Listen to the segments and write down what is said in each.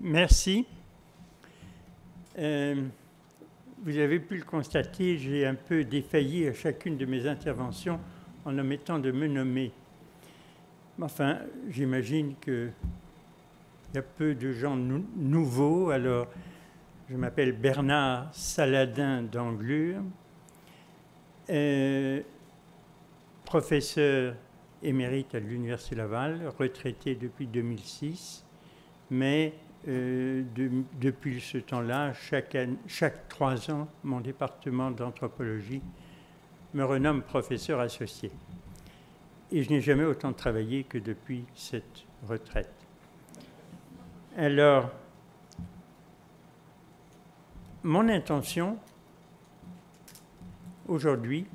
Merci. Vous avez pu le constater, j'ai un peu défailli à chacune de mes interventions en omettant de me nommer. Enfin, j'imagine qu'il y a peu de gens nouveaux. Alors, je m'appelle Bernard Saladin d'Anglure, professeur émérite à l'Université Laval, retraité depuis 2006, mais depuis ce temps-là, chaque 3 ans, mon département d'anthropologie me renomme professeur associé. Et je n'ai jamais autant travaillé que depuis cette retraite. Alors, mon intention aujourd'hui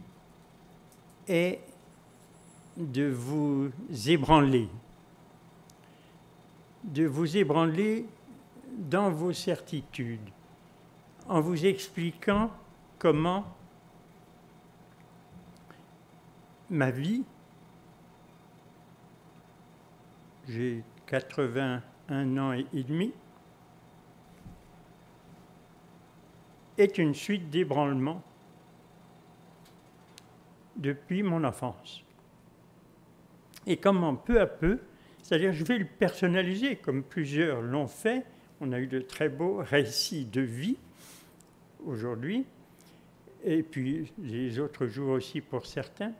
est de vous ébranler dans vos certitudes, en vous expliquant comment ma vie, j'ai 81 ans et demi, est une suite d'ébranlements depuis mon enfance. Et comment peu à peu, c'est-à-dire je vais le personnaliser comme plusieurs l'ont fait. On a eu de très beaux récits de vie aujourd'hui, et puis les autres jours aussi pour certains.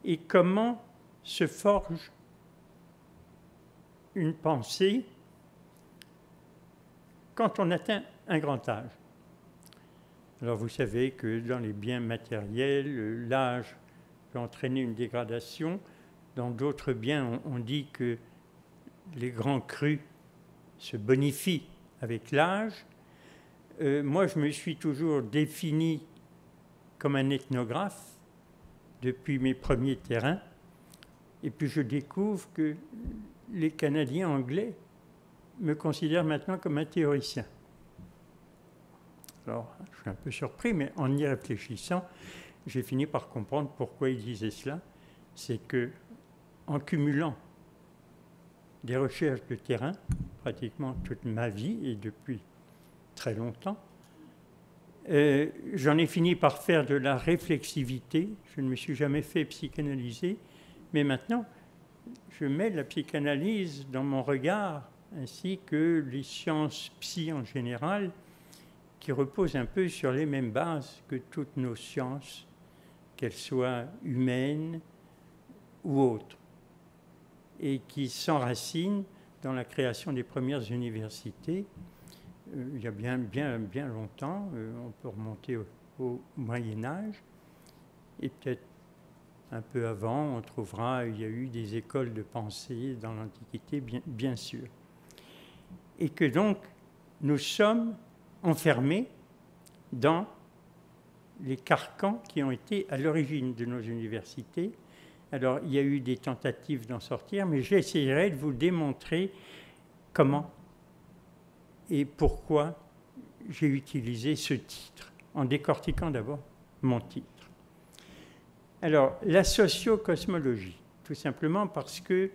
Et comment se forge une pensée quand on atteint un grand âge. Alors vous savez que dans les biens matériels, l'âge peut entraîner une dégradation. Dans d'autres biens, on dit que les grands crus se bonifient avec l'âge. Moi, je me suis toujours défini comme un ethnographe depuis mes premiers terrains. Et puis je découvre que les Canadiens anglais me considèrent maintenant comme un théoricien. Alors, je suis un peu surpris, mais en y réfléchissant, j'ai fini par comprendre pourquoi ils disaient cela. C'est que, en cumulant des recherches de terrain, pratiquement toute ma vie et depuis très longtemps, j'en ai fini par faire de la réflexivité. Je ne me suis jamais fait psychanalyser, mais maintenant, je mets la psychanalyse dans mon regard, ainsi que les sciences psy en général, qui reposent un peu sur les mêmes bases que toutes nos sciences, qu'elles soient humaines ou autres, et qui s'enracinent dans la création des premières universités. Il y a bien longtemps, on peut remonter au Moyen-Âge, et peut-être un peu avant, on trouvera, il y a eu des écoles de pensée dans l'Antiquité, bien sûr. Et que donc, nous sommes enfermés dans les carcans qui ont été à l'origine de nos universités. Alors, il y a eu des tentatives d'en sortir, mais j'essaierai de vous démontrer comment et pourquoi j'ai utilisé ce titre, en décortiquant d'abord mon titre. Alors, la sociocosmologie, tout simplement parce que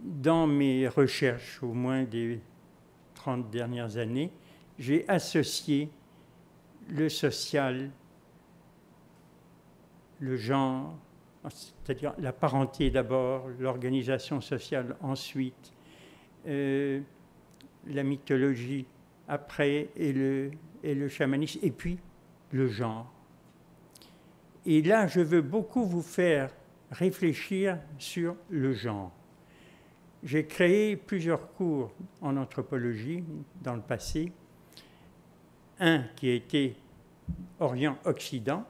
dans mes recherches, au moins des 30 dernières années, j'ai associé le social, le genre, c'est-à-dire la parenté d'abord, l'organisation sociale ensuite, la mythologie après et le chamanisme, et puis le genre. Et là, je veux beaucoup vous faire réfléchir sur le genre. J'ai créé plusieurs cours en anthropologie dans le passé. Un qui a été Orient-Occident,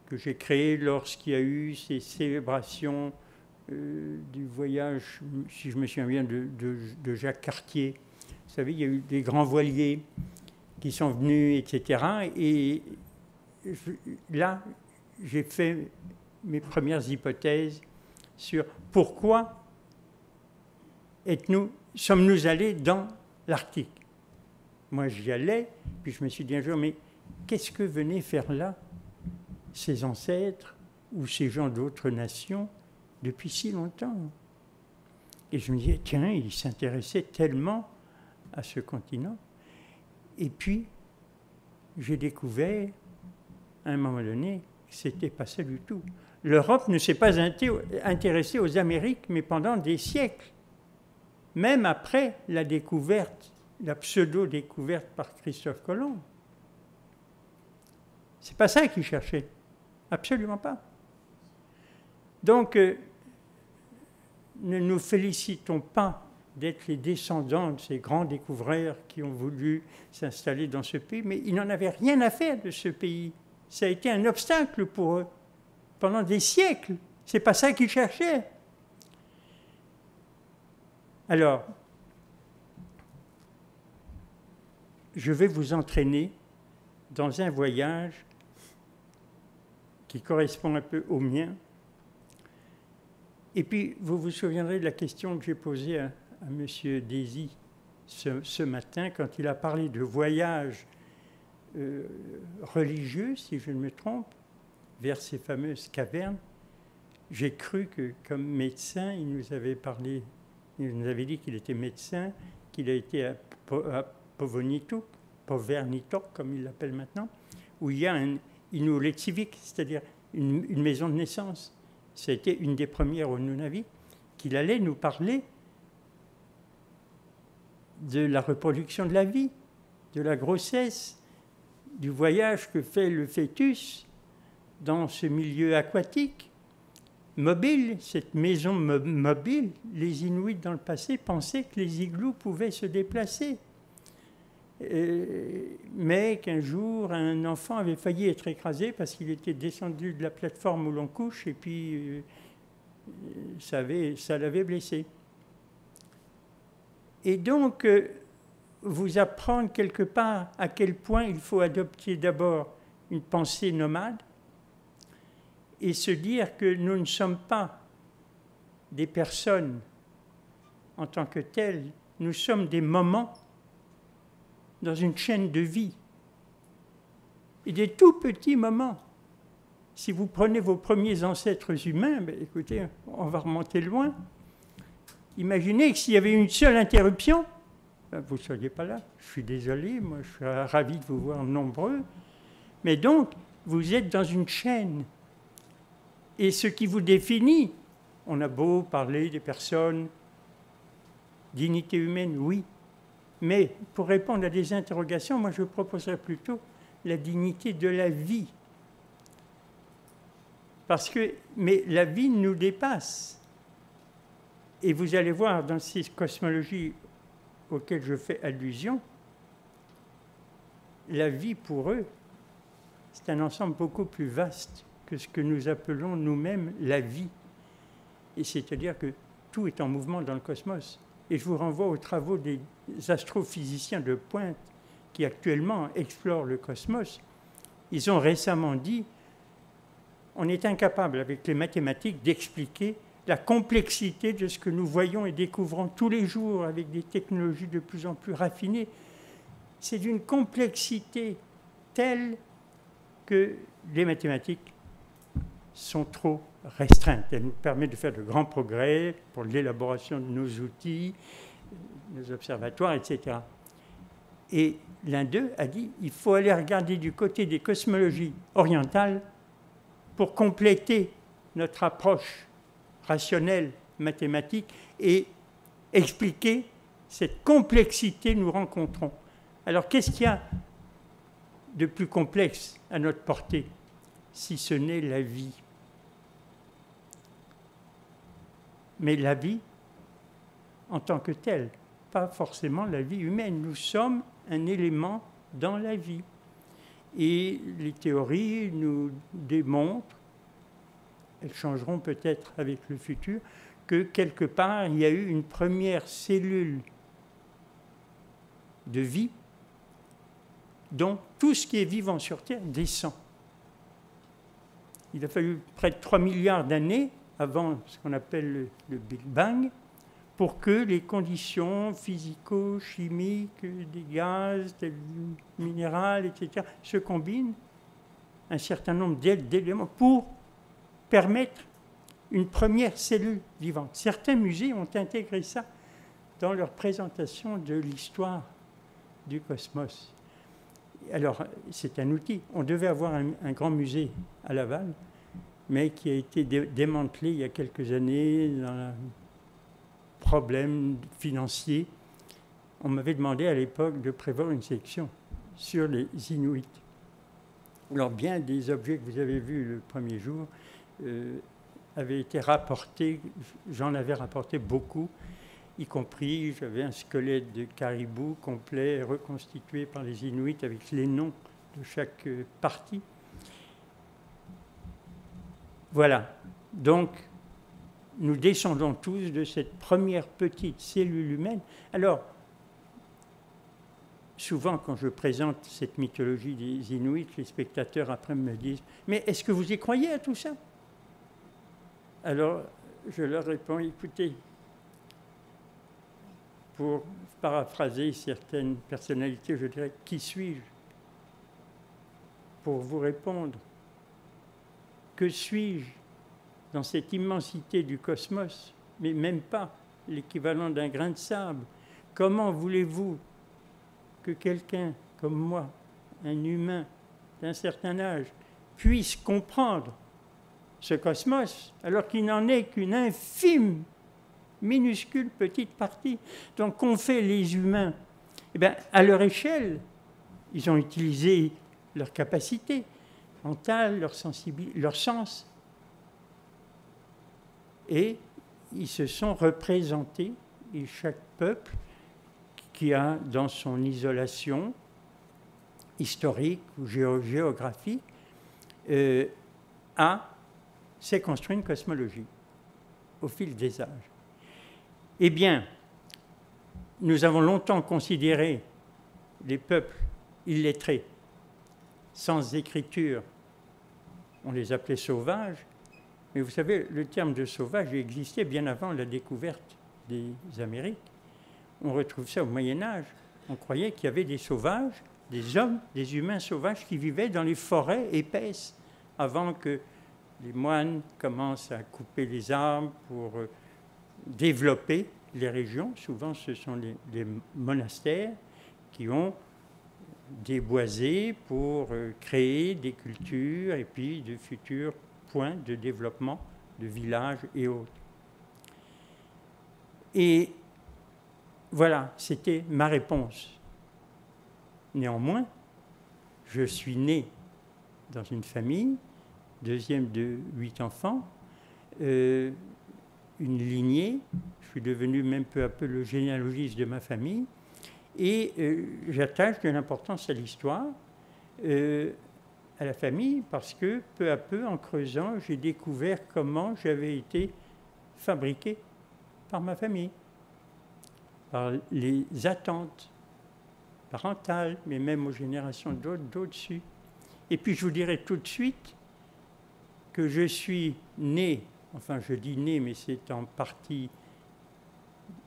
que j'ai créé lorsqu'il y a eu ces célébrations du voyage, si je me souviens bien, de Jacques Cartier. Vous savez, il y a eu des grands voiliers qui sont venus, etc. Et là, j'ai fait mes premières hypothèses sur pourquoi sommes-nous allés dans l'Arctique. Moi, j'y allais, puis je me suis dit un jour, mais qu'est-ce que venaient faire là ces ancêtres ou ces gens d'autres nations depuis si longtemps? Et je me disais, tiens, il s'intéressait tellement à ce continent. Et puis, j'ai découvert, à un moment donné, que ce n'était pas ça du tout. L'Europe ne s'est pas intéressée aux Amériques, mais pendant des siècles. Même après la découverte, la pseudo-découverte par Christophe Colomb. C'est pas ça qu'il cherchait. Absolument pas. Donc, ne nous félicitons pas d'être les descendants de ces grands découvreurs qui ont voulu s'installer dans ce pays, mais ils n'en avaient rien à faire de ce pays. Ça a été un obstacle pour eux pendant des siècles. C'est pas ça qu'ils cherchaient. Alors, je vais vous entraîner dans un voyage qui correspond un peu au mien. Et puis, vous vous souviendrez de la question que j'ai posée à M. Désy ce matin, quand il a parlé de voyage religieux, si je ne me trompe, vers ces fameuses cavernes. J'ai cru que, comme médecin, il nous avait parlé, il nous avait dit qu'il était médecin, qu'il a été à Povernitok, comme il l'appelle maintenant, où il y a un Inuit civique, c'est-à-dire une maison de naissance. C'était une des premières au Nunavik, qu'il allait nous parler de la reproduction de la vie, de la grossesse, du voyage que fait le fœtus dans ce milieu aquatique, mobile, cette maison mobile. Les Inuits dans le passé pensaient que les igloos pouvaient se déplacer. Mais qu'un jour, un enfant avait failli être écrasé parce qu'il était descendu de la plateforme où l'on couche et puis ça l'avait blessé. Et donc, vous apprendre quelque part à quel point il faut adopter d'abord une pensée nomade et se dire que nous ne sommes pas des personnes en tant que telles, nous sommes des moments dans une chaîne de vie. Et des tout petits moments. Si vous prenez vos premiers ancêtres humains, ben écoutez, on va remonter loin. Imaginez que s'il y avait une seule interruption, ben vous ne seriez pas là. Je suis désolé, moi je suis ravi de vous voir nombreux. Mais donc, vous êtes dans une chaîne. Et ce qui vous définit, on a beau parler des personnes, dignité humaine, oui. Mais pour répondre à des interrogations, moi je proposerais plutôt la dignité de la vie. Mais la vie nous dépasse. Et vous allez voir dans ces cosmologies auxquelles je fais allusion, la vie pour eux, c'est un ensemble beaucoup plus vaste que ce que nous appelons nous-mêmes la vie. Et c'est-à-dire que tout est en mouvement dans le cosmos. Et je vous renvoie aux travaux des astrophysiciens de pointe qui actuellement explorent le cosmos. Ils ont récemment dit on est incapable avec les mathématiques d'expliquer la complexité de ce que nous voyons et découvrons tous les jours avec des technologies de plus en plus raffinées. C'est d'une complexité telle que les mathématiques sont trop restreintes. Elles nous permettent de faire de grands progrès pour l'élaboration de nos outils, nos observatoires, etc. Et l'un d'eux a dit il faut aller regarder du côté des cosmologies orientales pour compléter notre approche rationnelle, mathématique, et expliquer cette complexité que nous rencontrons. Alors, qu'est-ce qu'il y a de plus complexe à notre portée, si ce n'est la vie? Mais la vie en tant que telle, pas forcément la vie humaine. Nous sommes un élément dans la vie. Et les théories nous démontrent, elles changeront peut-être avec le futur, que quelque part, il y a eu une première cellule de vie dont tout ce qui est vivant sur Terre descend. Il a fallu près de 3 milliards d'années avant ce qu'on appelle le Big Bang pour que les conditions physico-chimiques des gaz, des minéraux, etc., se combinent un certain nombre d'éléments pour permettre une première cellule vivante. Certains musées ont intégré ça dans leur présentation de l'histoire du cosmos. Alors, c'est un outil. On devait avoir un grand musée à Laval, mais qui a été démantelé il y a quelques années dans un problème financier. On m'avait demandé à l'époque de prévoir une section sur les Inuits. Alors, bien des objets que vous avez vus le premier jour avaient été rapportés, j'en avais rapporté beaucoup, y compris, j'avais un squelette de caribou complet, reconstitué par les Inuits avec les noms de chaque partie. Voilà. Donc, nous descendons tous de cette première petite cellule humaine. Alors, souvent, quand je présente cette mythologie des Inuits, les spectateurs après me disent « Mais est-ce que vous y croyez à tout ça ?» Alors, je leur réponds « Écoutez, pour paraphraser certaines personnalités, je dirais « Qui suis-je » pour vous répondre? Que suis-je dans cette immensité du cosmos, mais même pas l'équivalent d'un grain de sable? Comment voulez-vous que quelqu'un comme moi, un humain d'un certain âge, puisse comprendre ce cosmos alors qu'il n'en est qu'une infime, minuscule petite partie? Donc qu'ont fait les humains? Eh bien, à leur échelle, ils ont utilisé leur capacité mentale, leur sensibilité, leur sens, et ils se sont représentés, et chaque peuple qui a dans son isolation historique ou géographique s'est construit une cosmologie au fil des âges. Eh bien, nous avons longtemps considéré les peuples illettrés, sans écriture, on les appelait sauvages, mais vous savez, le terme de sauvage existait bien avant la découverte des Amériques. On retrouve ça au Moyen-Âge. On croyait qu'il y avait des sauvages, des hommes, des humains sauvages qui vivaient dans les forêts épaisses avant que les moines commencent à couper les arbres pour développer les régions. Souvent, ce sont les monastères qui ont déboisé pour créer des cultures et puis de futurs points de développement de villages et autres. Et voilà, c'était ma réponse. Néanmoins, je suis né dans une famille, deuxième de 8 enfants, une lignée. Je suis devenu même peu à peu le généalogiste de ma famille. Et j'attache de l'importance à l'histoire, à la famille, parce que peu à peu, en creusant, j'ai découvert comment j'avais été fabriqué par ma famille, par les attentes parentales, mais même aux générations d'au-dessus. Et puis je vous dirai tout de suite que je suis né, enfin je dis né, mais c'est en partie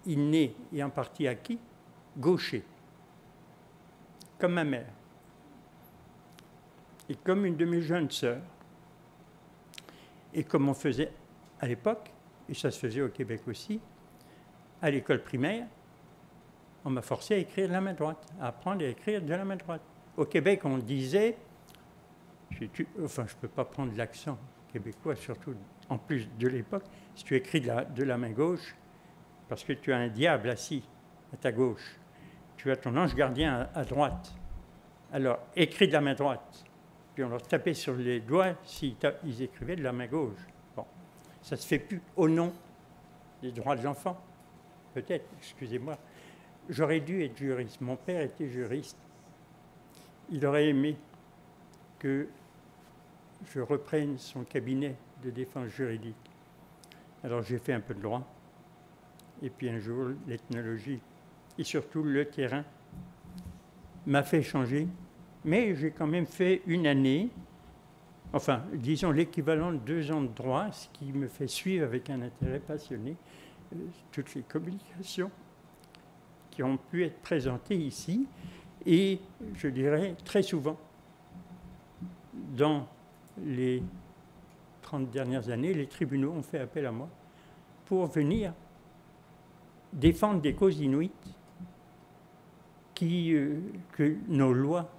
inné et en partie acquis, gaucher, comme ma mère, et comme une de mes jeunes sœurs, et comme on faisait à l'époque, et ça se faisait au Québec aussi, à l'école primaire, on m'a forcé à écrire de la main droite, à apprendre à écrire de la main droite. Au Québec, on disait, enfin je ne peux pas prendre l'accent québécois, surtout en plus de l'époque, si tu écris de la main gauche, parce que tu as un diable assis à ta gauche, tu as ton ange gardien à droite. Alors, écris de la main droite. Puis on leur tapait sur les doigts s'ils écrivaient de la main gauche. Bon, ça ne se fait plus au nom des droits de l'enfant. Peut-être, excusez-moi. J'aurais dû être juriste. Mon père était juriste. Il aurait aimé que je reprenne son cabinet de défense juridique. Alors j'ai fait un peu de droit. Et puis un jour, l'ethnologie et surtout le terrain m'a fait changer. Mais j'ai quand même fait une année, enfin, disons l'équivalent de 2 ans de droit, ce qui me fait suivre avec un intérêt passionné toutes les communications qui ont pu être présentées ici. Et je dirais très souvent, dans les 30 dernières années, les tribunaux ont fait appel à moi pour venir défendre des causes inuites que nos lois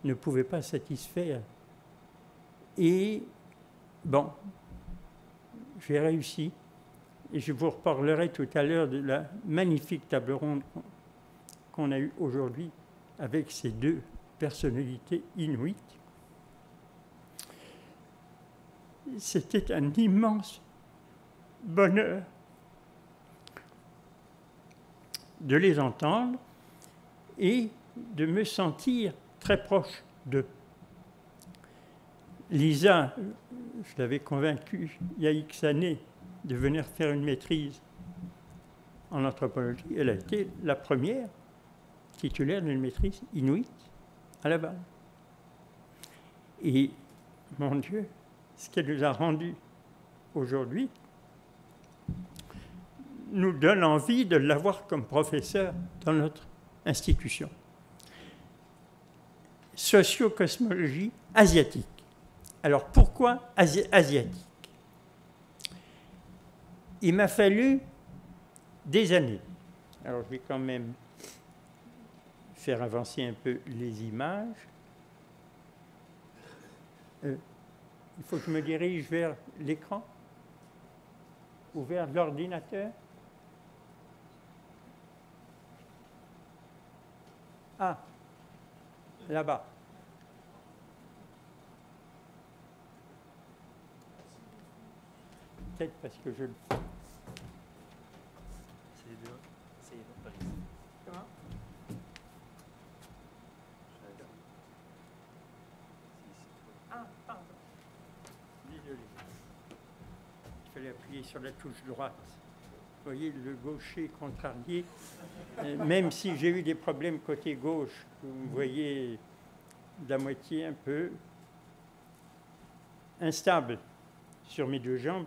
ne pouvaient pas satisfaire. Et bon, j'ai réussi. Et je vous reparlerai tout à l'heure de la magnifique table ronde qu'on a eue aujourd'hui avec ces deux personnalités inuites. C'était un immense bonheur de les entendre et de me sentir très proche d'eux. Lisa, je l'avais convaincue il y a X années de venir faire une maîtrise en anthropologie. Elle a été la première titulaire d'une maîtrise inuite à Laval. Et, mon Dieu, ce qu'elle nous a rendu aujourd'hui nous donne envie de l'avoir comme professeur dans notre institution. Socio-cosmologie asiatique. Alors pourquoi asiatique? Il m'a fallu des années. Alors je vais quand même faire avancer un peu les images. Il faut que je me dirige vers l'écran ou vers l'ordinateur. Ah, là-bas. Peut-être parce que je... Comment? Ah, pardon. Désolé. Il fallait appuyer sur la touche droite. Vous voyez, le gaucher contrarié. Même si j'ai eu des problèmes côté gauche, vous voyez de la moitié un peu instable sur mes deux jambes.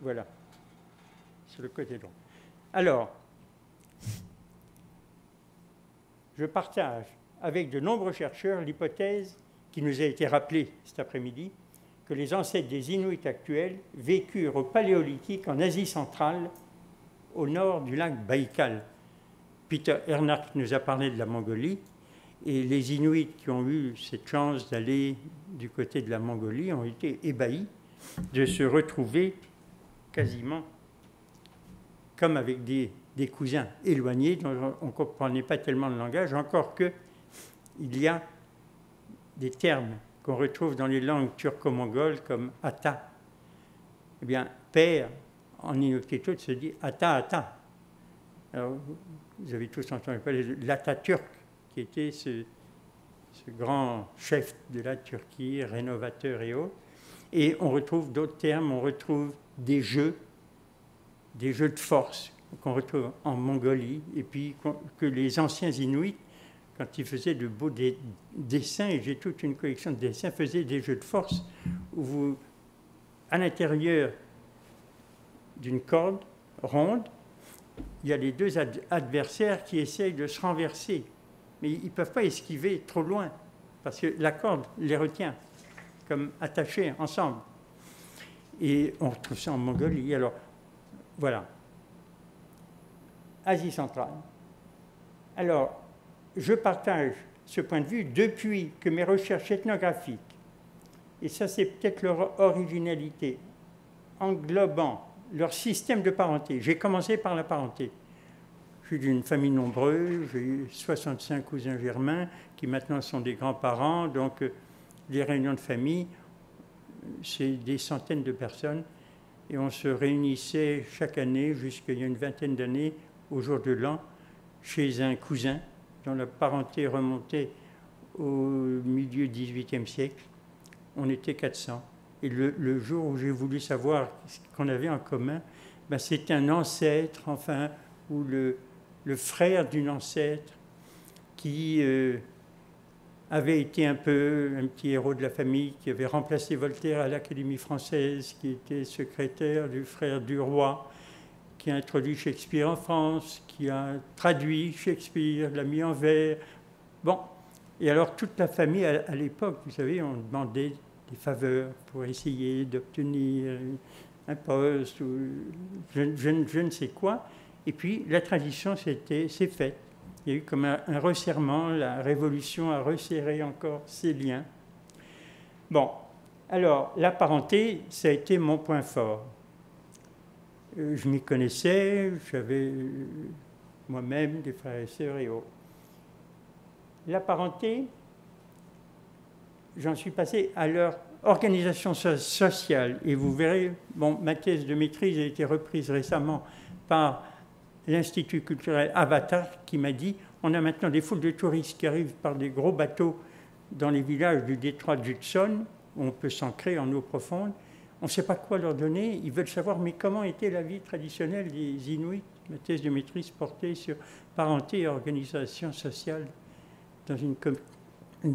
Voilà, sur le côté droit. Alors, je partage avec de nombreux chercheurs l'hypothèse qui nous a été rappelée cet après-midi, que les ancêtres des Inuits actuels vécurent au Paléolithique en Asie centrale, au nord du lac Baïkal. Peter Hernach nous a parlé de la Mongolie, et les Inuits qui ont eu cette chance d'aller du côté de la Mongolie ont été ébahis de se retrouver quasiment comme avec des cousins éloignés dont on ne comprenait pas tellement le langage, encore qu'il y a des termes qu'on retrouve dans les langues turco-mongoles comme « ata ». Eh bien, père, en inuktitut, se dit « ata-ata ». Alors, vous avez tous entendu parler de l'Atatürk, qui était ce grand chef de la Turquie, rénovateur et autres. Et on retrouve d'autres termes, on retrouve des jeux de force qu'on retrouve en Mongolie, et puis que les anciens Inuits, quand ils faisaient de beaux dessins, et j'ai toute une collection de dessins, faisaient des jeux de force où vous, à l'intérieur d'une corde ronde, il y a les deux adversaires qui essayent de se renverser. Mais ils ne peuvent pas esquiver trop loin, parce que la corde les retient, comme attachés ensemble. Et on retrouve ça en Mongolie. Alors, voilà. Asie centrale. Alors, je partage ce point de vue depuis que mes recherches ethnographiques, et ça c'est peut-être leur originalité, englobant leur système de parenté. J'ai commencé par la parenté. Je suis d'une famille nombreuse, j'ai eu 65 cousins germains qui maintenant sont des grands-parents, donc les réunions de famille, c'est des centaines de personnes, et on se réunissait chaque année, jusqu'il y a une vingtaine d'années, au jour de l'an, chez un cousin dont la parenté remontait au milieu du XVIIIe siècle. On était 400. Et le jour où j'ai voulu savoir ce qu'on avait en commun, ben c'était un ancêtre, enfin, ou le frère d'une ancêtre qui avait été un petit héros de la famille, qui avait remplacé Voltaire à l'Académie française, qui était secrétaire du frère du roi, qui a introduit Shakespeare en France, qui a traduit Shakespeare, l'a mis en vers. Bon, et alors toute la famille, à l'époque, vous savez, on demandait des faveurs pour essayer d'obtenir un poste ou je ne sais quoi. Et puis la tradition s'est faite. Il y a eu comme un resserrement, la Révolution a resserré encore ces liens. Bon, alors la parenté, ça a été mon point fort. Je m'y connaissais, j'avais moi-même des frères et sœurs et autres. La parenté, j'en suis passé à leur organisation sociale. Et vous verrez, bon, ma thèse de maîtrise a été reprise récemment par l'Institut culturel Avatar qui m'a dit on a maintenant des foules de touristes qui arrivent par des gros bateaux dans les villages du détroit de Hudson, où on peut s'ancrer en eau profonde. On ne sait pas quoi leur donner. Ils veulent savoir mais comment était la vie traditionnelle des Inuits. Ma thèse de maîtrise portait sur parenté et organisation sociale dans une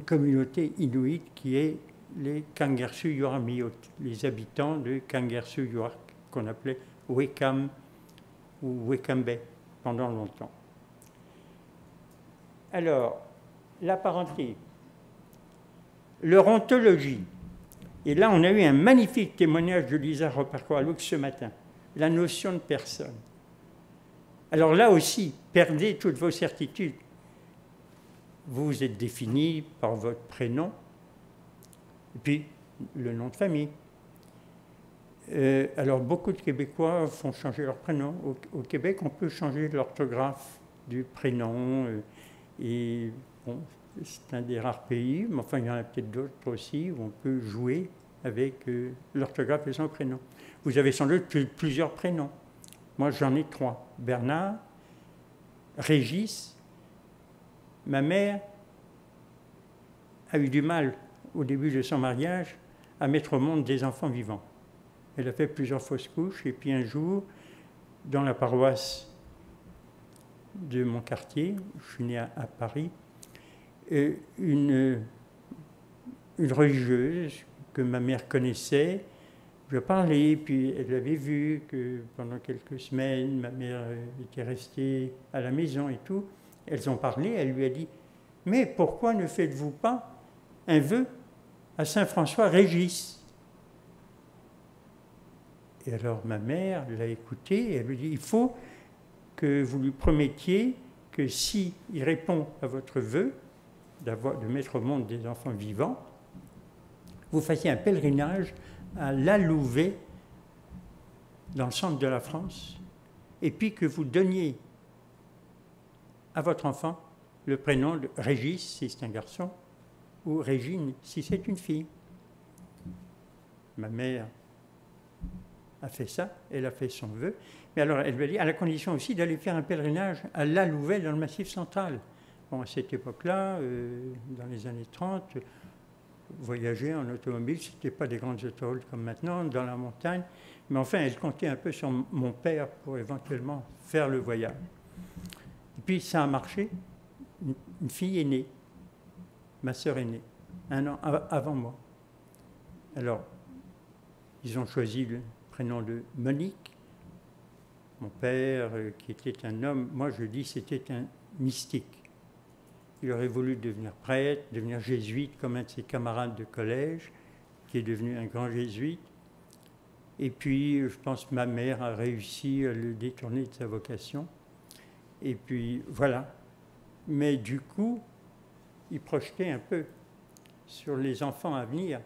communauté inuite qui est les Kangersuaq, les habitants de Kangersuaq, qu'on appelait Wekam ou Wekambe pendant longtemps. Alors, la parenté, leur ontologie. Et là, on a eu un magnifique témoignage de Lisa Roparcoalouk ce matin. La notion de personne. Alors là aussi, perdez toutes vos certitudes. Vous êtes défini par votre prénom, et puis le nom de famille. Alors, beaucoup de Québécois font changer leur prénom. Au Québec, on peut changer l'orthographe du prénom. Et bon, c'est un des rares pays, mais enfin, il y en a peut-être d'autres aussi, où on peut jouer avec l'orthographe de son prénom. Vous avez sans doute plusieurs prénoms. Moi, j'en ai 3. Bernard, Régis. Ma mère a eu du mal, au début de son mariage, à mettre au monde des enfants vivants. Elle a fait plusieurs fausses couches, et puis un jour, dans la paroisse de mon quartier, je suis né à Paris, une religieuse que ma mère connaissait, je parlais, puis elle avait vu que pendant quelques semaines, ma mère était restée à la maison et tout. Elles ont parlé, elle lui a dit « Mais pourquoi ne faites-vous pas un vœu à Saint-François-Régis ?» Et alors ma mère l'a écouté et elle lui dit « Il faut que vous lui promettiez que s'il répond à votre vœu, de mettre au monde des enfants vivants, vous fassiez un pèlerinage à La Louvet, dans le centre de la France, et puis que vous donniez à votre enfant le prénom de Régis, si c'est un garçon, ou Régine, si c'est une fille. » Ma mère a fait ça, elle a fait son vœu, mais alors elle lui a dit, à la condition aussi d'aller faire un pèlerinage à La Louvet, dans le Massif central. Bon, à cette époque-là, dans les années 30, voyager en automobile, ce n'était pas des grandes autoroutes comme maintenant, dans la montagne, mais enfin, elle comptait un peu sur mon père pour éventuellement faire le voyage. Et puis, ça a marché. Une fille est née, ma sœur est née, 1 an avant moi. Alors, ils ont choisi le prénom de Monique. Mon père, qui était un homme, moi je dis c'était un mystique. Il aurait voulu devenir prêtre, devenir jésuite comme un de ses camarades de collège, qui est devenu un grand jésuite. Et puis, je pense que ma mère a réussi à le détourner de sa vocation. Et puis, voilà. Mais du coup, il projetait un peu sur les enfants à venir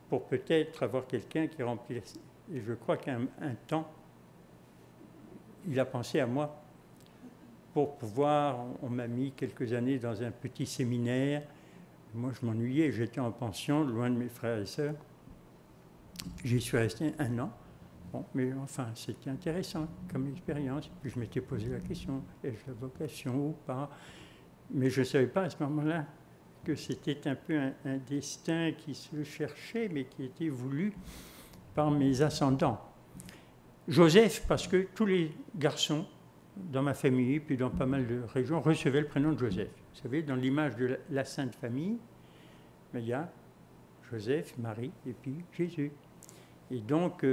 pour peut-être avoir quelqu'un qui remplisse. Et je crois qu'un temps, il a pensé à moi pour pouvoir, on m'a mis quelques années dans un petit séminaire. Moi, je m'ennuyais, j'étais en pension, loin de mes frères et sœurs. J'y suis resté 1 an. Bon, mais enfin, c'était intéressant comme expérience. Puis je m'étais posé la question, ai-je la vocation ou pas? Mais je ne savais pas à ce moment-là que c'était un peu un destin qui se cherchait, mais qui était voulu par mes ascendants. Joseph, parce que tous les garçons dans ma famille, puis dans pas mal de régions, recevaient le prénom de Joseph. Vous savez, dans l'image de la Sainte Famille, il y a Joseph, Marie, et puis Jésus. Et donc,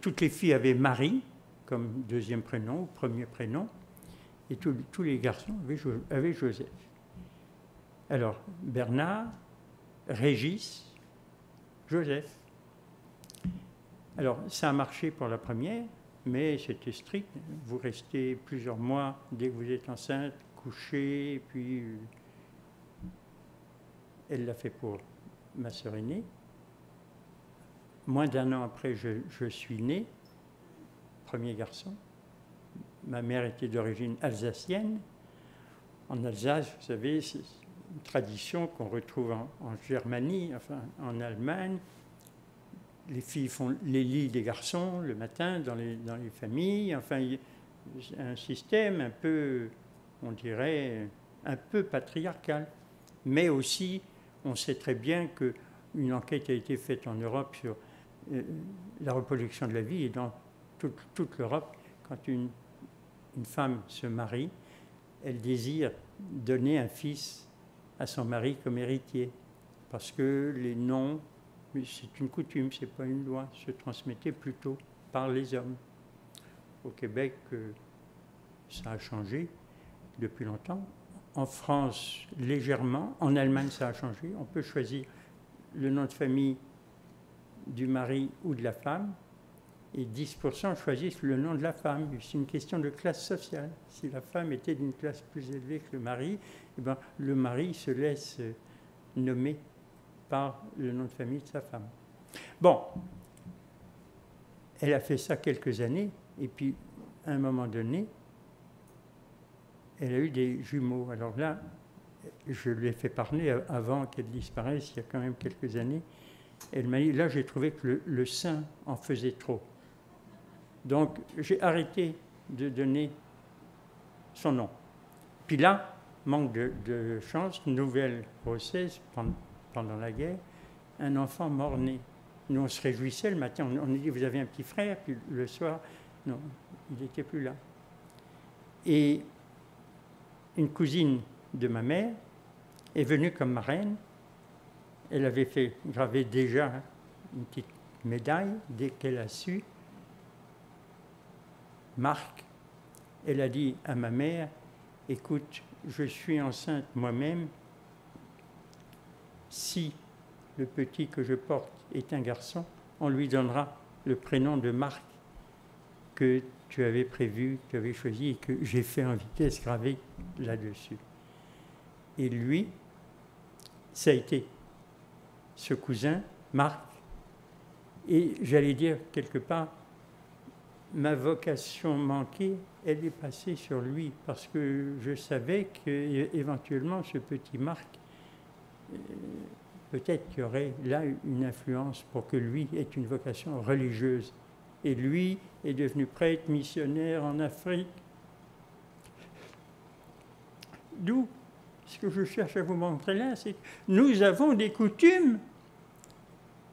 toutes les filles avaient Marie comme deuxième prénom, ou premier prénom, et tous les garçons avaient Joseph. Alors, Bernard, Régis, Joseph. Alors, ça a marché pour la première, mais c'était strict. Vous restez plusieurs mois dès que vous êtes enceinte, couché, puis elle l'a fait pour ma sœur aînée. Moins d'1 an après, je suis né, premier garçon. Ma mère était d'origine alsacienne. En Alsace, vous savez, c'est une tradition qu'on retrouve en Germanie, enfin en Allemagne. Les filles font les lits des garçons le matin dans les familles. Enfin, il y a un système un peu, on dirait, un peu patriarcal. Mais aussi, on sait très bien qu'une enquête a été faite en Europe sur la reproduction de la vie, et dans toute l'Europe, quand une femme se marie, elle désire donner un fils à son mari comme héritier, parce que les noms, c'est une coutume, ce n'est pas une loi, se transmettaient plutôt par les hommes. Au Québec, ça a changé depuis longtemps. En France, légèrement. En Allemagne, ça a changé. On peut choisir le nom de famille du mari ou de la femme, et 10% choisissent le nom de la femme. C'est une question de classe sociale. Si la femme était d'une classe plus élevée que le mari, eh bien, le mari se laisse nommer par le nom de famille de sa femme. Bon, elle a fait ça quelques années, et puis à un moment donné, elle a eu des jumeaux. Alors là, je lui ai fait parler avant qu'elle disparaisse, il y a quand même quelques années. Elle m'a dit, là j'ai trouvé que le sein en faisait trop. Donc j'ai arrêté de donner son nom. Puis là, manque de chance, nouvelle grossesse pendant la guerre, un enfant mort-né. Nous on se réjouissait le matin, on nous dit, vous avez un petit frère, puis le soir, non, il n'était plus là. Et une cousine de ma mère est venue comme marraine. Elle avait fait graver déjà une petite médaille dès qu'elle a su. Marc, elle a dit à ma mère, écoute, je suis enceinte moi-même. Si le petit que je porte est un garçon, on lui donnera le prénom de Marc que tu avais prévu, que tu avais choisi et que j'ai fait en vitesse graver là-dessus. Et lui, ça a été ce cousin, Marc, et j'allais dire quelque part, ma vocation manquée, elle est passée sur lui, parce que je savais qu'éventuellement ce petit Marc, peut-être qu'il y aurait là une influence pour que lui ait une vocation religieuse. Et lui est devenu prêtre, missionnaire en Afrique. D'où, ce que je cherche à vous montrer là, c'est que nous avons des coutumes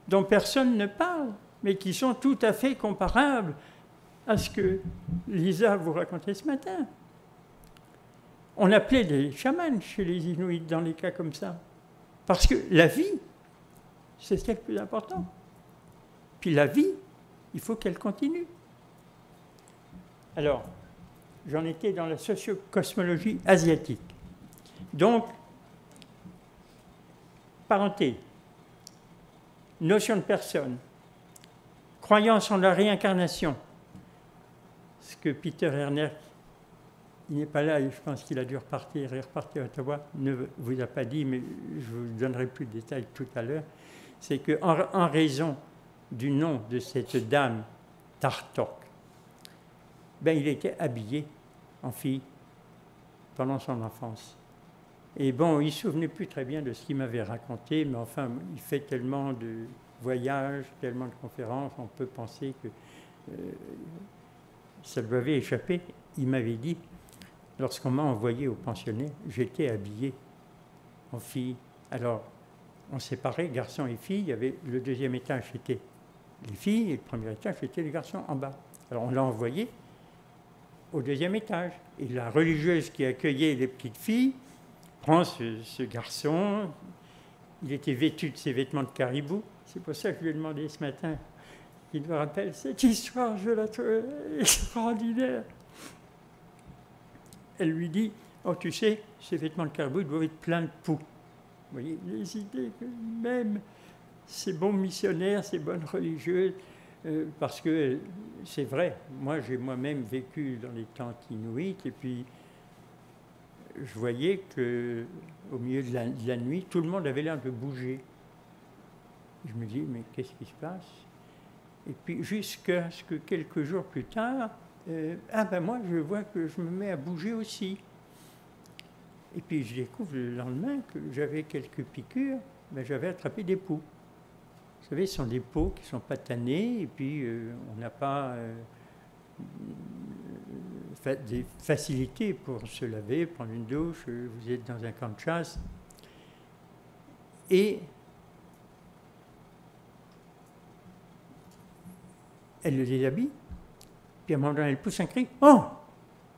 dont personne ne parle, mais qui sont tout à fait comparables à ce que Lisa vous racontait ce matin. On appelait des chamans chez les Inuits dans les cas comme ça, parce que la vie, c'est ce qui est le plus important. Puis la vie, il faut qu'elle continue. Alors, j'en étais dans la socio-cosmologie asiatique. Donc, parenté, notion de personne, croyance en la réincarnation, ce que Peter Erner, il n'est pas là, et je pense qu'il a dû repartir à Ottawa, ne vous a pas dit, mais je vous donnerai plus de détails tout à l'heure, c'est qu'en raison du nom de cette dame, Tartok, ben, il était habillé en fille pendant son enfance. Et bon, il ne se souvenait plus très bien de ce qu'il m'avait raconté, mais enfin, il fait tellement de voyages, tellement de conférences, on peut penser que ça lui avait échappé. Il m'avait dit, lorsqu'on m'a envoyé au pensionnat, j'étais habillé en fille. Alors, on séparait garçons et filles. Il y avait le deuxième étage, c'était les filles, et le premier étage, c'était les garçons en bas. Alors, on l'a envoyé au deuxième étage. Et la religieuse qui accueillait les petites filles prend ce garçon. Il était vêtu de ses vêtements de caribou. C'est pour ça que je lui ai demandé ce matin. Il me rappelle cette histoire, je la trouve extraordinaire. Elle lui dit, oh tu sais, ces vêtements de caribou doivent être pleins de poux. voyez, les idées que même ces bons missionnaires, ces bonnes religieuses, parce que c'est vrai, moi j'ai moi-même vécu dans les tentes inuites, et puis je voyais qu'au milieu de la nuit, tout le monde avait l'air de bouger. Je me dis, mais qu'est-ce qui se passe? Et puis jusqu'à ce que quelques jours plus tard, moi je vois que je me mets à bouger aussi. Et puis je découvre le lendemain que j'avais quelques piqûres, j'avais attrapé des poux. Vous savez, ce sont des peaux qui ne sont pas tannées, et puis on n'a pas des facilités pour se laver, prendre une douche, vous êtes dans un camp de chasse. Et elle le déshabille, puis à un moment donné, elle pousse un cri. « Oh,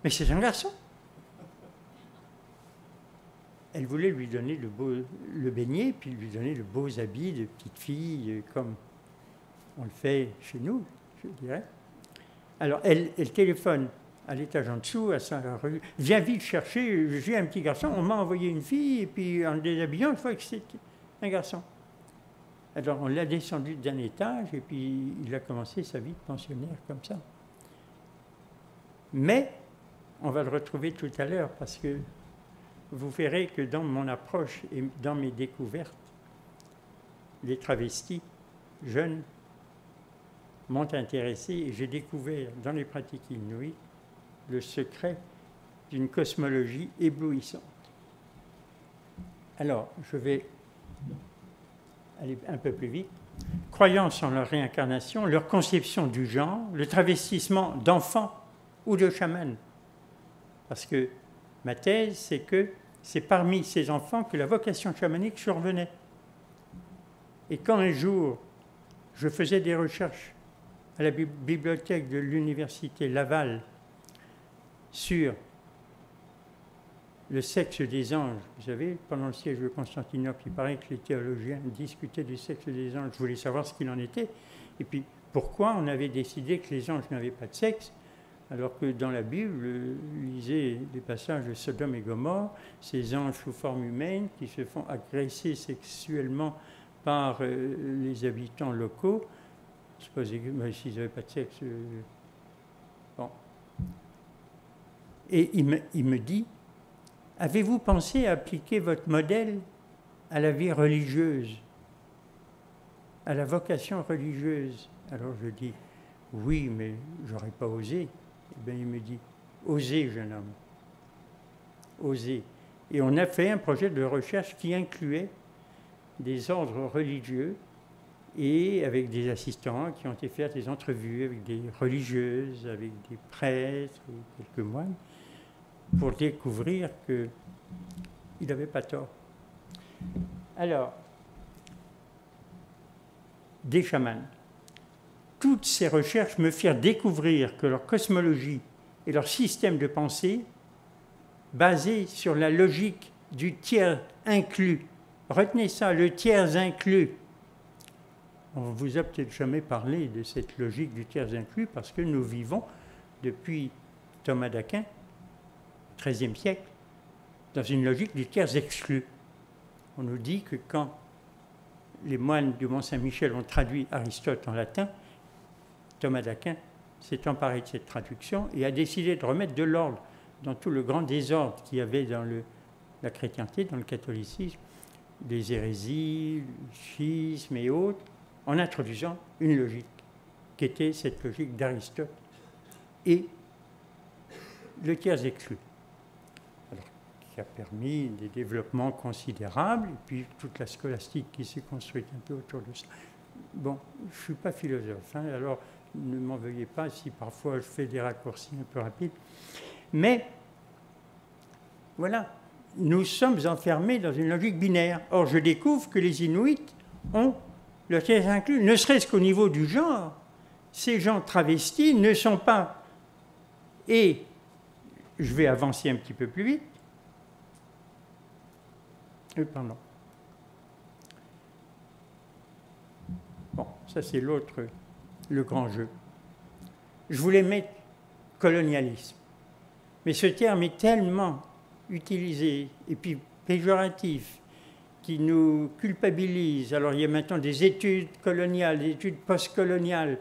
mais c'est un garçon !» Elle voulait lui donner le baigner, puis lui donner de beaux habits de petite fille, comme on le fait chez nous, je dirais. Alors, elle téléphone à l'étage en dessous, à Saint-Rue. « Viens vite chercher, j'ai un petit garçon. On m'a envoyé une fille, et puis en le déshabillant, je vois que c'est un garçon. » Alors, on l'a descendu d'un étage, et puis il a commencé sa vie de pensionnaire comme ça. Mais, on va le retrouver tout à l'heure, parce que vous verrez que dans mon approche et dans mes découvertes, les travestis jeunes m'ont intéressé, et j'ai découvert dans les pratiques inuites le secret d'une cosmologie éblouissante. Alors, je vais aller un peu plus vite. Croyance en leur réincarnation, leur conception du genre, le travestissement d'enfants ou de chamans. Parce que ma thèse, c'est que c'est parmi ces enfants que la vocation chamanique survenait. Et quand un jour, je faisais des recherches à la bibliothèque de l'université Laval sur le sexe des anges, vous savez, pendant le siège de Constantinople, il paraît que les théologiens discutaient du sexe des anges. Je voulais savoir ce qu'il en était. Et puis, pourquoi on avait décidé que les anges n'avaient pas de sexe, alors que dans la Bible, lisez des passages de Sodome et Gomorrhe, ces anges sous forme humaine qui se font agresser sexuellement par les habitants locaux. Je suppose que s'ils n'avaient pas de sexe... bon. Et il me dit, avez-vous pensé à appliquer votre modèle à la vie religieuse, à la vocation religieuse? Alors je dis, oui, mais j'aurais pas osé. Eh bien, il me dit, osez, jeune homme, osez. Et on a fait un projet de recherche qui incluait des ordres religieux et avec des assistants qui ont été faire des entrevues avec des religieuses, avec des prêtres, et quelques moines, pour découvrir qu'il n'avait pas tort. Alors, des chamans. Toutes ces recherches me firent découvrir que leur cosmologie et leur système de pensée, basé sur la logique du tiers inclus, retenez ça, le tiers inclus. On vous a peut-être jamais parlé de cette logique du tiers inclus parce que nous vivons depuis Thomas d'Aquin, XIIIe siècle, dans une logique du tiers exclu. On nous dit que quand les moines du Mont-Saint-Michel ont traduit Aristote en latin, Thomas d'Aquin s'est emparé de cette traduction et a décidé de remettre de l'ordre dans tout le grand désordre qu'il y avait dans la chrétienté, dans le catholicisme, les hérésies, le schisme et autres, en introduisant une logique qui était cette logique d'Aristote et le tiers exclu. Alors, qui a permis des développements considérables et puis toute la scolastique qui s'est construite un peu autour de ça. Bon, je ne suis pas philosophe, hein, alors ne m'en veuillez pas si parfois je fais des raccourcis un peu rapides. Mais, voilà, nous sommes enfermés dans une logique binaire. Or, je découvre que les Inuits ont le tiers inclus, ne serait-ce qu'au niveau du genre. Ces gens travestis ne sont pas... Et je vais avancer un petit peu plus vite. Pardon. Bon, ça c'est l'autre, le grand jeu. Je voulais mettre colonialisme. Mais ce terme est tellement utilisé et puis péjoratif qui nous culpabilise. Alors il y a maintenant des études coloniales, des études postcoloniales,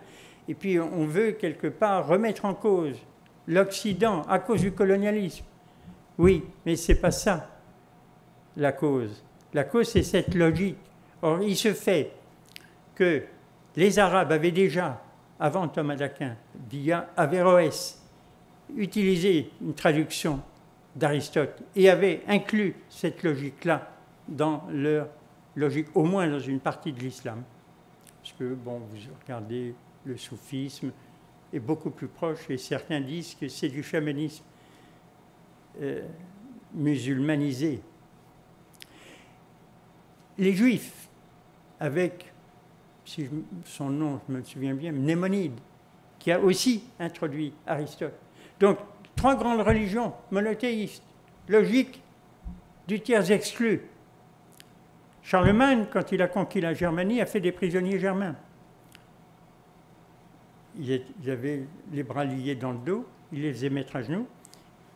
et puis on veut quelque part remettre en cause l'Occident à cause du colonialisme. Oui, mais ce n'est pas ça la cause. La cause, c'est cette logique. Or, il se fait que les Arabes avaient déjà, avant Thomas d'Aquin, via Averroès, utilisé une traduction d'Aristote et avaient inclus cette logique-là dans leur logique, au moins dans une partie de l'islam. Parce que, bon, vous regardez, le soufisme est beaucoup plus proche, et certains disent que c'est du chamanisme musulmanisé. Les Juifs, avec, si son nom, je me souviens bien, Mnémonide, qui a aussi introduit Aristote. Donc, 3 grandes religions monothéistes, logique du tiers exclu. Charlemagne, quand il a conquis la Germanie, a fait des prisonniers germains. Il avait les bras liés dans le dos, il les faisait mettre à genoux.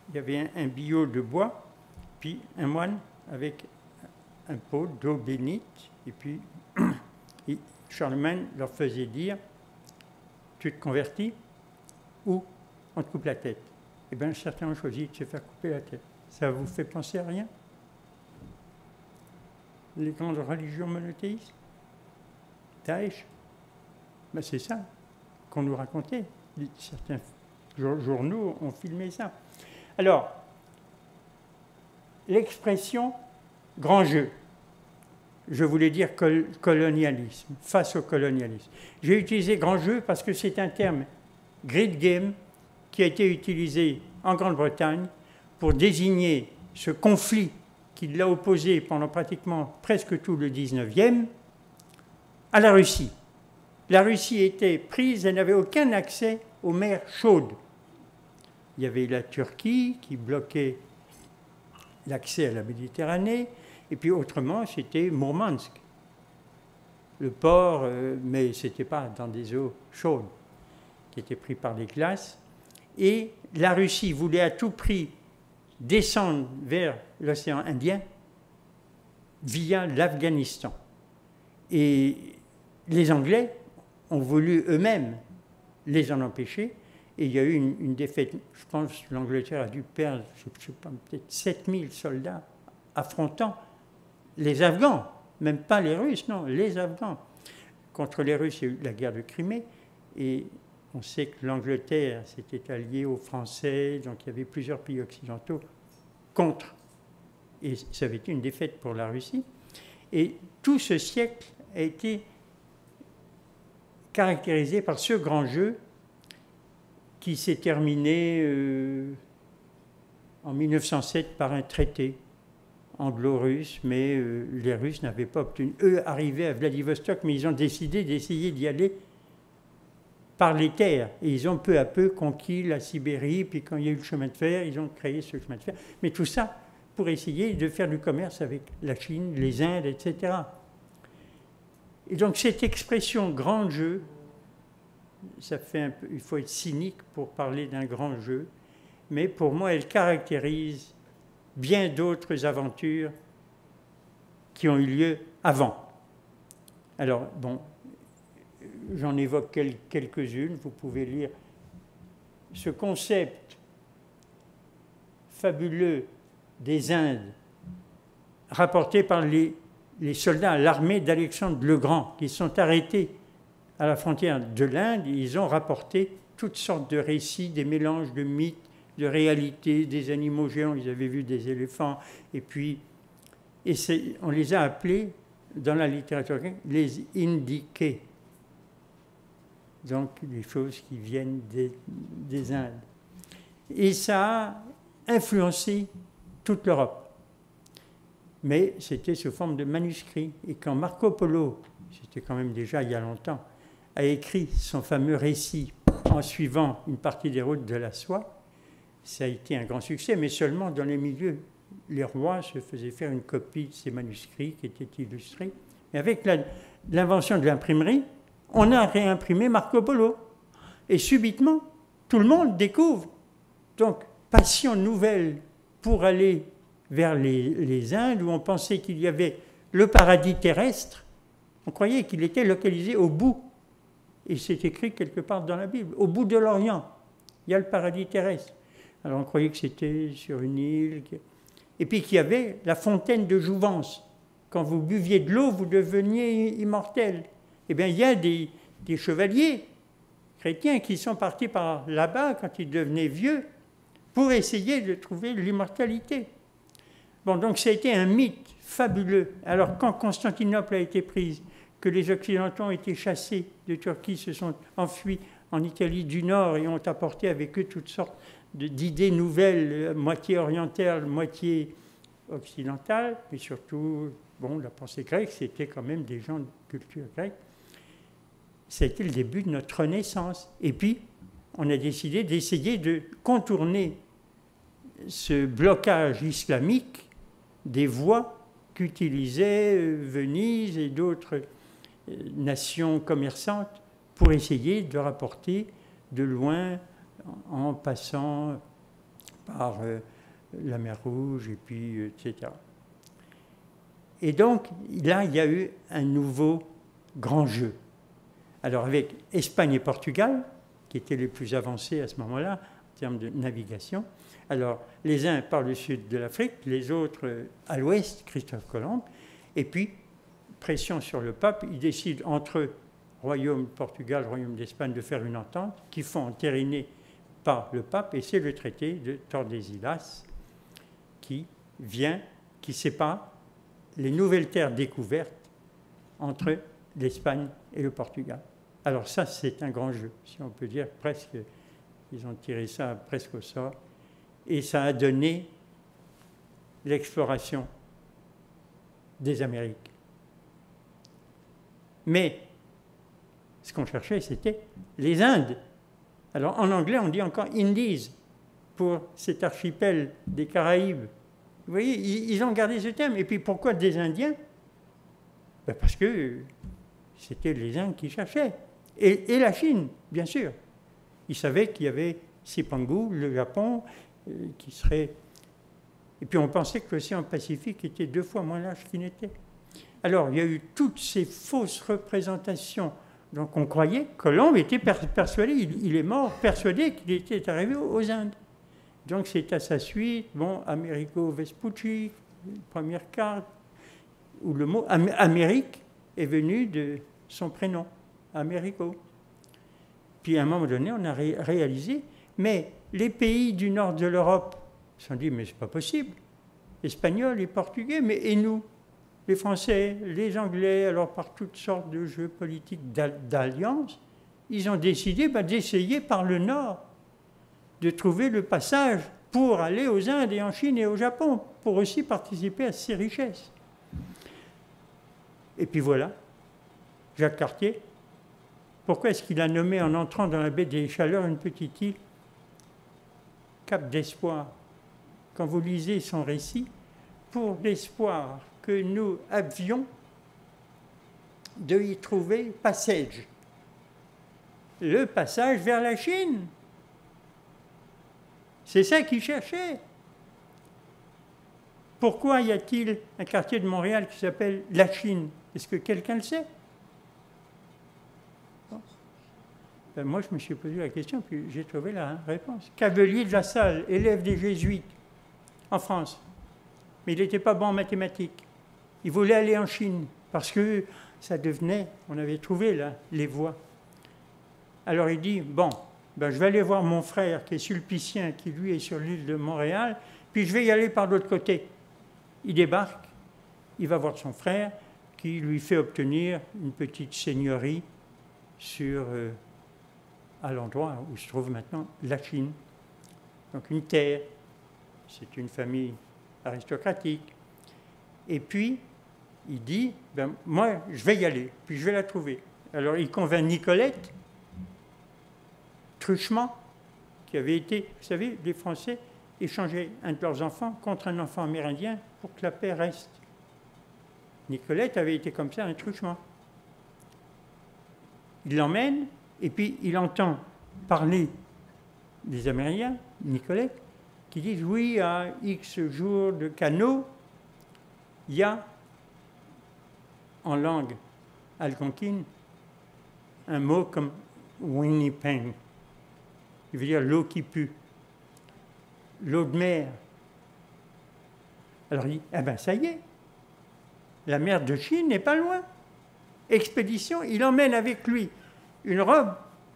Il y avait un billot de bois, puis un moine avec un pot d'eau bénite. Et puis, Charlemagne leur faisait dire, tu te convertis ou on te coupe la tête. Eh bien, certains ont choisi de se faire couper la tête. Ça vous fait penser à rien? Les grandes religions monothéistes? Daesh? Ben, c'est ça qu'on nous racontait. Certains journaux ont filmé ça. Alors, l'expression grand jeu, je voulais dire colonialisme, face au colonialisme. J'ai utilisé grand jeu parce que c'est un terme great game qui a été utilisé en Grande-Bretagne pour désigner ce conflit qui l'a opposé pendant pratiquement presque tout le 19e à la Russie. La Russie était prise, elle n'avait aucun accès aux mers chaudes. Il y avait la Turquie qui bloquait l'accès à la Méditerranée, et puis autrement, c'était Mourmansk, le port, mais ce n'était pas dans des eaux chaudes, qui étaient prises par les glaces. Et la Russie voulait à tout prix descendre vers l'océan Indien via l'Afghanistan. Et les Anglais ont voulu eux-mêmes les en empêcher. Et il y a eu une défaite. Je pense que l'Angleterre a dû perdre, je ne sais pas, peut-être 7000 soldats affrontant les Afghans, même pas les Russes, non, les Afghans. Contre les Russes, il y a eu la guerre de Crimée. Et on sait que l'Angleterre s'était alliée aux Français, donc il y avait plusieurs pays occidentaux contre. Et ça avait été une défaite pour la Russie. Et tout ce siècle a été caractérisé par ce grand jeu qui s'est terminé en 1907 par un traité anglo-russe, mais les Russes n'avaient pas obtenu. Eux arrivaient à Vladivostok, mais ils ont décidé d'essayer d'y aller par les terres. Et ils ont peu à peu conquis la Sibérie, puis quand il y a eu le chemin de fer, ils ont créé ce chemin de fer. Mais tout ça pour essayer de faire du commerce avec la Chine, les Indes, etc. Et donc cette expression « grand jeu », ça fait un peu, il faut être cynique pour parler d'un grand jeu, mais pour moi, elle caractérise bien d'autres aventures qui ont eu lieu avant. Alors, bon, j'en évoque quelques-unes, vous pouvez lire ce concept fabuleux des Indes, rapporté par les soldats, l'armée d'Alexandre le Grand, qui sont arrêtés à la frontière de l'Inde. Ils ont rapporté toutes sortes de récits, des mélanges de mythes, de réalités, des animaux géants. Ils avaient vu des éléphants. Et puis, on les a appelés, dans la littérature grecque, les indiqués. Donc, des choses qui viennent des Indes. Et ça a influencé toute l'Europe. Mais c'était sous forme de manuscrits. Et quand Marco Polo, c'était quand même déjà il y a longtemps, a écrit son fameux récit en suivant une partie des routes de la soie, ça a été un grand succès, mais seulement dans les milieux. Les rois se faisaient faire une copie de ces manuscrits qui étaient illustrés. Mais avec l'invention de l'imprimerie, on a réimprimé Marco Polo. Et subitement, tout le monde découvre. Donc, passion nouvelle pour aller vers les Indes, où on pensait qu'il y avait le paradis terrestre, on croyait qu'il était localisé au bout. Et c'est écrit quelque part dans la Bible, au bout de l'Orient, il y a le paradis terrestre. Alors on croyait que c'était sur une île. Et puis qu'il y avait la fontaine de jouvence. Quand vous buviez de l'eau, vous deveniez immortel. Eh bien, il y a des chevaliers chrétiens qui sont partis par là-bas quand ils devenaient vieux pour essayer de trouver l'immortalité. Bon, donc ça a été un mythe fabuleux. Alors quand Constantinople a été prise, que les Occidentaux ont été chassés de Turquie, se sont enfuis en Italie du Nord et ont apporté avec eux toutes sortes d'idées nouvelles, moitié orientales, moitié occidentales, mais surtout, bon, la pensée grecque, c'était quand même des gens de culture grecque. C'était le début de notre Renaissance. Et puis, on a décidé d'essayer de contourner ce blocage islamique des voies qu'utilisaient Venise et d'autres nations commerçantes pour essayer de rapporter de loin en passant par la mer Rouge et puis etc. Et donc là, il y a eu un nouveau grand jeu. Alors avec Espagne et Portugal, qui étaient les plus avancés à ce moment-là en termes de navigation, alors les uns par le sud de l'Afrique, les autres à l'ouest, Christophe Colomb, et puis pression sur le pape, ils décident entre eux, Royaume Portugal, Royaume d'Espagne, de faire une entente qui font entériner par le pape, et c'est le traité de Tordesillas qui sépare les nouvelles terres découvertes entre l'Espagne et le Portugal. Alors ça, c'est un grand jeu, si on peut dire presque, ils ont tiré ça presque au sort, et ça a donné l'exploration des Amériques. Mais ce qu'on cherchait, c'était les Indes. Alors en anglais, on dit encore Indies pour cet archipel des Caraïbes. Vous voyez, ils ont gardé ce terme. Et puis pourquoi des Indiens? Ben parce que c'était les Indes qui cherchaient. Et la Chine, bien sûr. Ils savaient qu'il y avait Cipangu, le Japon, qui serait... Et puis on pensait que l'océan Pacifique était 2 fois moins large qu'il n'était. Alors il y a eu toutes ces fausses représentations. Donc on croyait, Colomb était persuadé, il est mort persuadé qu'il était arrivé aux Indes. Donc c'est à sa suite, bon, Amerigo Vespucci, première carte, où le mot Amérique est venu de son prénom, Amerigo. Puis à un moment donné, on a réalisé, mais les pays du nord de l'Europe se sont dit, mais c'est pas possible, Espagnols et Portugais, mais et nous, les Français, les Anglais, alors par toutes sortes de jeux politiques d'alliance, ils ont décidé d'essayer par le nord de trouver le passage pour aller aux Indes et en Chine et au Japon, pour aussi participer à ces richesses. Et puis voilà, Jacques Cartier, pourquoi est-ce qu'il a nommé en entrant dans la baie des Chaleurs une petite île, Cap d'Espoir? Quand vous lisez son récit, pour l'espoir que nous avions de y trouver passage, le passage vers la Chine. C'est ça qu'il cherchait. Pourquoi y a-t-il un quartier de Montréal qui s'appelle la Chine? Est-ce que quelqu'un le sait? Ben moi, je me suis posé la question, puis j'ai trouvé la réponse. Cavelier de la Salle, élève des Jésuites en France. Mais il n'était pas bon en mathématiques. Il voulait aller en Chine, parce que ça devenait, on avait trouvé là, les voies. Alors il dit, bon, ben, je vais aller voir mon frère qui est sulpicien, qui lui est sur l'île de Montréal, puis je vais y aller par l'autre côté. Il débarque, il va voir son frère, qui lui fait obtenir une petite seigneurie à l'endroit où se trouve maintenant la Chine. Donc une terre, c'est une famille aristocratique. Et puis, il dit, ben, moi, je vais y aller, puis je vais la trouver. Alors, il convainc Nicolette, truchement, qui avait été, vous savez, les Français échangeaient un de leurs enfants contre un enfant amérindien pour que la paix reste. Nicolette avait été comme ça, un truchement. Il l'emmène, et puis il entend parler des Amérindiens, Nicolette, qui disent, oui, à X jours de canot, il y a en langue algonquine un mot comme Winnipeg. Il veut dire l'eau qui pue, l'eau de mer. Alors il dit, eh bien ça y est, la mer de Chine n'est pas loin. Expédition, il emmène avec lui une robe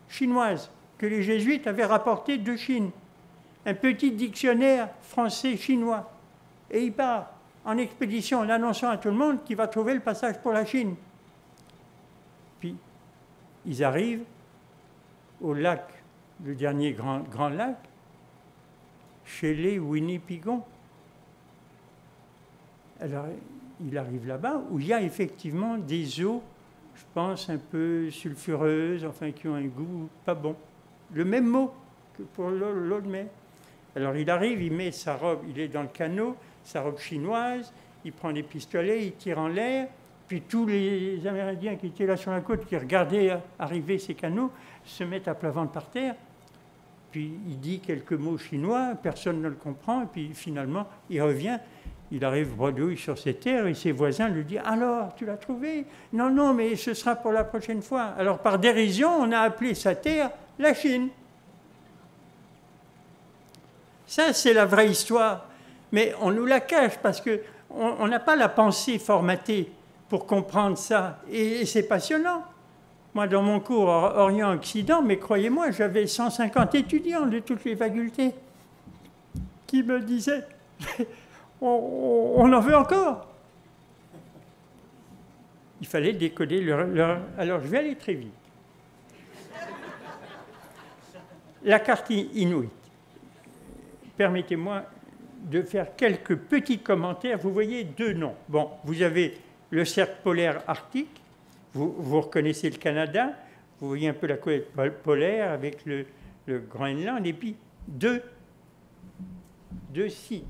chinoise que les jésuites avaient rapportée de Chine, un petit dictionnaire français-chinois, et il part en expédition en annonçant à tout le monde qu'il va trouver le passage pour la Chine. Puis ils arrivent au lac, le dernier grand lac, chez les Winnipigons. Alors, il arrive là-bas où il y a effectivement des eaux, je pense, un peu sulfureuses, enfin, qui ont un goût pas bon. Le même mot que pour l'eau de mer. Alors, il arrive, il met sa robe, il est dans le canot, sa robe chinoise, il prend des pistolets, il tire en l'air, puis tous les Amérindiens qui étaient là sur la côte, qui regardaient arriver ces canots, se mettent à plat ventre par terre. Puis il dit quelques mots chinois, personne ne le comprend, et puis finalement, il revient, il arrive bredouille sur ses terres, et ses voisins lui disent « Alors, tu l'as trouvé ?»« Non, non, mais ce sera pour la prochaine fois. » Alors, par dérision, on a appelé sa terre la Chine. Ça, c'est la vraie histoire. Mais on nous la cache parce qu'on n'a pas la pensée formatée pour comprendre ça. Et c'est passionnant. Moi, dans mon cours Orient-Occident, mais croyez-moi, j'avais 150 étudiants de toutes les facultés qui me disaient on en veut encore. Il fallait décoder leur... Alors, je vais aller très vite. La carte inuit. Permettez-moi de faire quelques petits commentaires. Vous voyez deux noms. Bon, vous avez le cercle polaire arctique. Vous reconnaissez le Canada. Vous voyez un peu la côte polaire avec le Groenland. Et puis, deux sites